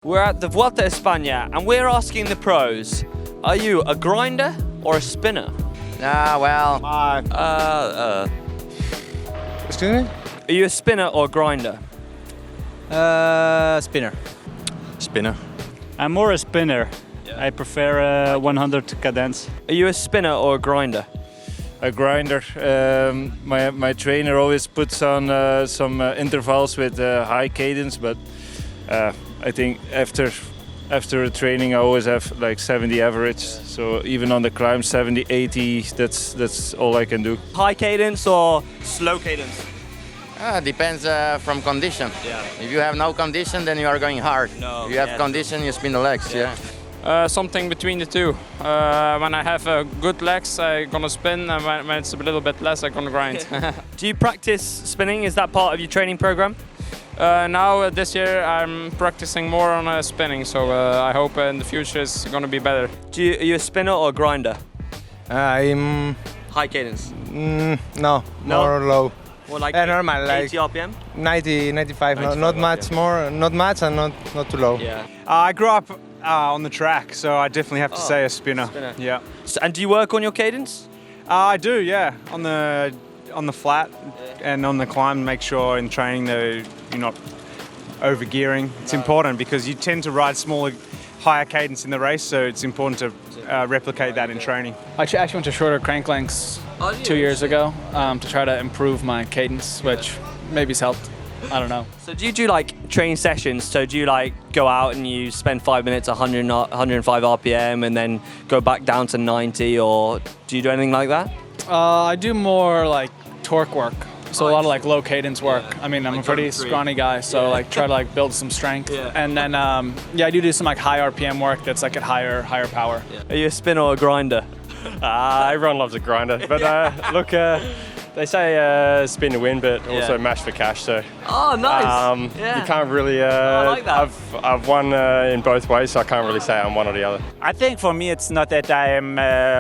We're at the Vuelta España and we're asking the pros, are you a grinder or a spinner? Excuse me? Are you a spinner or a grinder? Spinner. Spinner. I'm more a spinner. Yeah. I prefer 100 cadence. Are you a spinner or a grinder? A grinder. My trainer always puts on some intervals with high cadence, but I think after a training I always have like 70 average. So even on the climb 70, 80, that's all I can do. High cadence or slow cadence? Depends from condition. Yeah. If you have no condition, then you are going hard. No, if you have condition, you spin the legs. Yeah. Something between the two. When I have good legs, I'm gonna spin, and when it's a little bit less, I'm gonna grind. Do you practice spinning? Is that part of your training program? Now, this year, I'm practicing more on spinning, so I hope in the future it's gonna be better. Are you a spinner or a grinder? I'm... High cadence? No, more low. Or like normal, 80 RPM? 90, 95, 95 not much RPM. more, not much and not too low. Yeah. I grew up on the track, so I definitely have to say a spinner. Spinner. Yeah. And do you work on your cadence? I do, yeah. On the flat and on the climb, make sure in training that you're not over gearing. It's important because you tend to ride smaller, higher cadence in the race, so it's important to replicate that in training. I actually went to shorter crank lengths 2 years ago to try to improve my cadence, which maybe's helped. I don't know. So do you do like training sessions? So do you like go out and you spend 5 minutes 105 RPM and then go back down to 90, or do you do anything like that? I do more like torque work. So a lot of like low cadence work. I mean, I'm Like a pretty 23. scrawny guy, so like try to like build some strength. Yeah. And then I do some like high RPM work that's like at higher power. Are you a spinner or a grinder? Everyone loves a grinder, but look, they say spin to win, but also mash for cash. So Oh, nice. you can't really. I like that. I've won in both ways, so I can't really say I'm one or the other. I think for me it's not that I am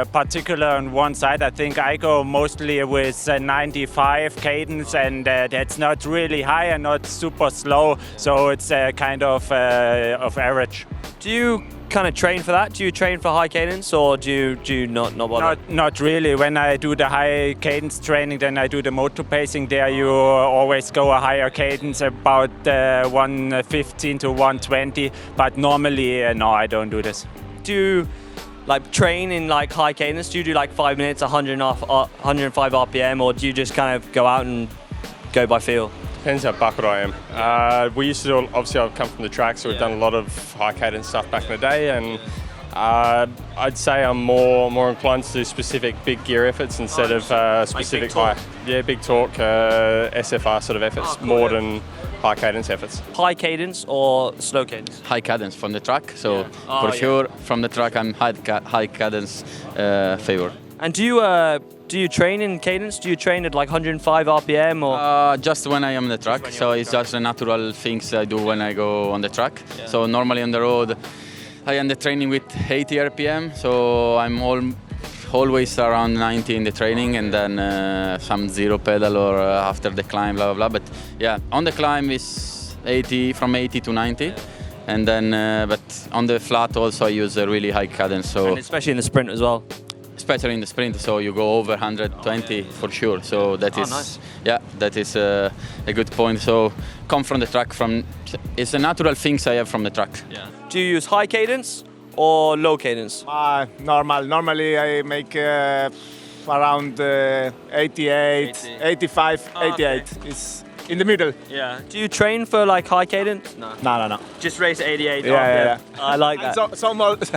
particular on one side. I think I go mostly with 95 cadence, and that's not really high and not super slow, so it's kind of average. Do you kind of train for that? Do you train for high cadence, or do you not bother? Not really. When I do the high cadence training, then I do the motor pacing. There you always go a higher cadence, about 115 to 120. But normally, no, I don't do this. Do you like train in like high cadence? Do you do like 5 minutes, 105 RPM, or do you just kind of go out and go by feel? Depends how bucket I am. We used to do, obviously I've come from the track, so we've done a lot of high cadence stuff back in the day, and I'd say I'm more inclined to do specific big gear efforts instead of specific like big torque, SFR sort of efforts, more than high cadence efforts. High cadence or slow cadence? High cadence from the track, so for sure from the track I'm high cadence favor. And do you train in cadence? Do you train at like 105 RPM or? Just when I am on the track, so it's just the natural things I do when I go on the track. Yeah. So normally on the road, I end the training with 80 RPM, so I'm always around 90 in the training, and then some zero pedal or after the climb, blah blah blah. But yeah, on the climb is 80 from 80 to 90, and then but on the flat also I use a really high cadence. So and especially in the sprint as well. Especially in the sprint, so you go over 120 for sure. So that is, nice. yeah, that is a good point. So come from the track. It's the natural things I have from the track. Yeah. Do you use high cadence or low cadence? Normal. Normally I make around 88, 85, 88. Okay. It's in the middle. Yeah. Do you train for like high cadence? No. No. Just race 88. Yeah. I like that. I'm so old.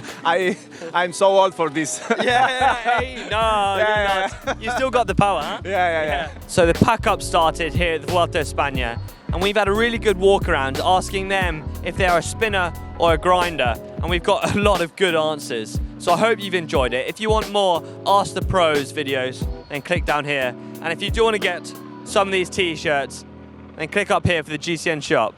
I'm so old for this. Hey, no, Yeah. you're not. You still got the power, huh? Yeah. So the pack-up started here at the Vuelta España, and we've had a really good walk around asking them if they're a spinner or a grinder, and we've got a lot of good answers. So I hope you've enjoyed it. If you want more Ask the Pros videos, then click down here. And if you do want to get some of these t-shirts, then click up here for the GCN shop.